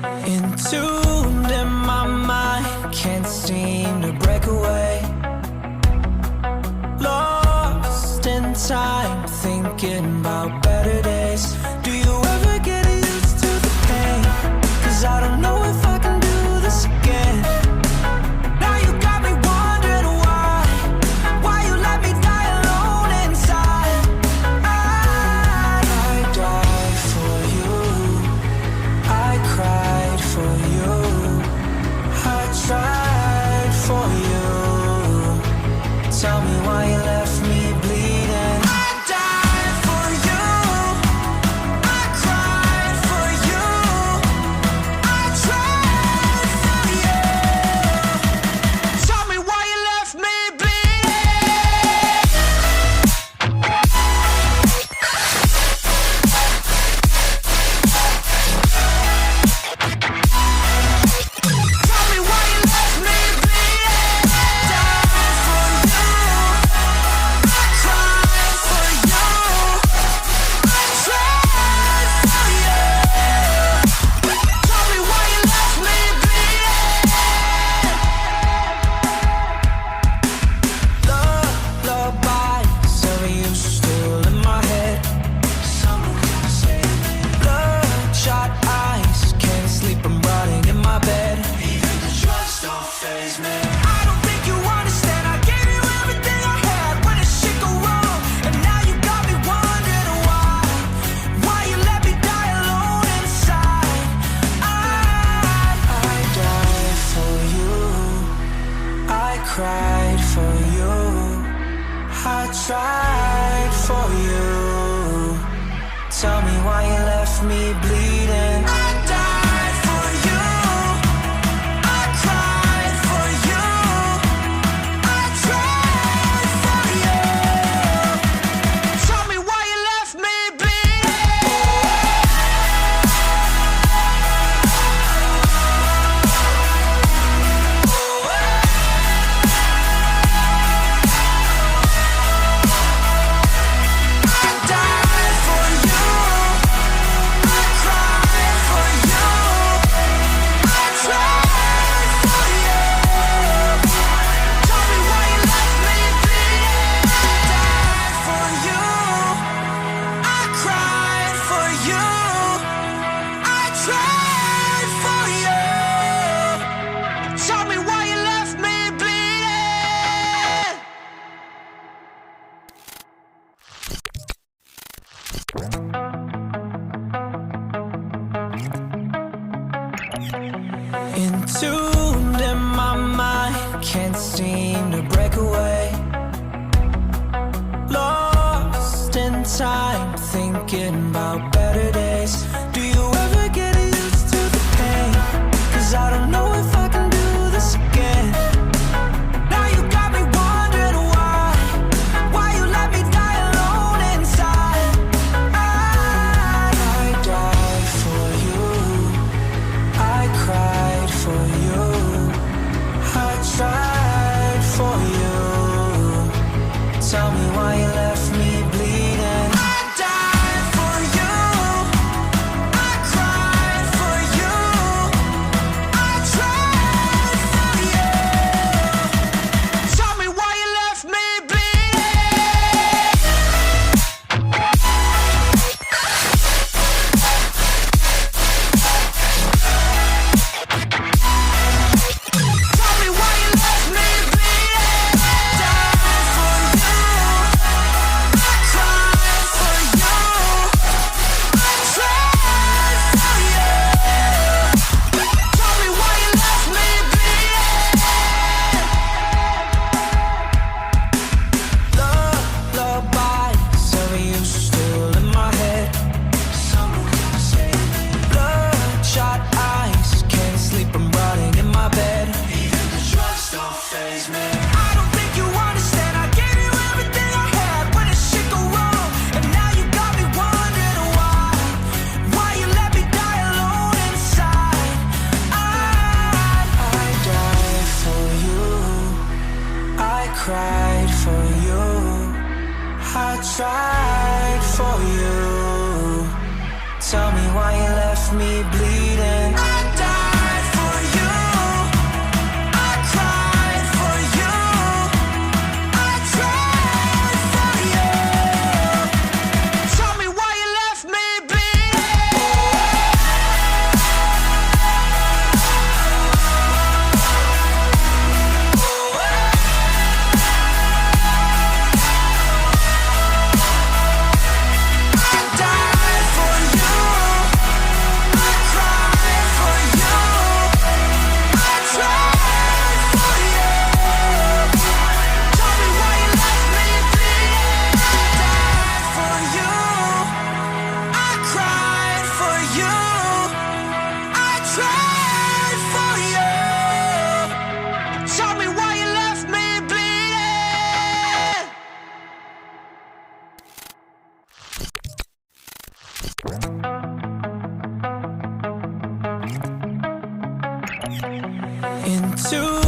Entombed in my mind, can't seem to break away. Lost in time, thinking about better days. Do you ever get used to the pain? 'Cause I don't know if I can do this again. Now you got me wondering why you let me die alone inside. I died for you, I cried for you, I tried for you. Tell me why you left me bleeding. I died for you, I cried for you, I tried for you. Tell me why you left me bleeding. Tell me why you left me bleeding. Died for you, I cried for you, I tried for you. Tell me why you left me bleeding. Lullaby, some of you still in my head. Bloodshot eyes, can't sleep, I'm rotting in my bed. Even the drugs don't faze me. I don't think you understand, I gave you everything I had. When did shit go wrong? And now you got me wondering why you let me die alone inside. I died for you, I cried for you, I tried for you. Tell me why you left me bleeding. I died for you, I cried for you, I tried for you. Tell me why you left me bleeding. I died for you, I cried for you, I tried for you. Tell me why you left me bleeding. I died for you, I cried for you, I tried for you. Tell me why you left me bleeding. Entombed in my mind, can't seem to break away. Lost in time, thinking about better days. Do you ever get used to the pain? 'Cause I don't know if I can do this again. Now you got me wondering why you let me die alone inside. I died for you, I cried for you, I tried for you. Tell me why you left me bleeding. I died for you, I cried for you, I tried for you. Tell me why you left me bleeding. Tell me why you left me bleeding. Died for you, I cried for you, I tried for you. Tell me why you left me bleeding. Lullaby, some of you still in my head. Bloodshot eyes, can't sleep, I'm rotting in my bed. Even the drugs don't faze me. I don't think you understand, I gave you everything I had. When did shit go wrong? And now you got me wondering why you let me die alone inside. I died for you, I cried for you, I tried for you. Tell me why you left me bleeding. I died cried for you. Tell me why you left me bleeding. Into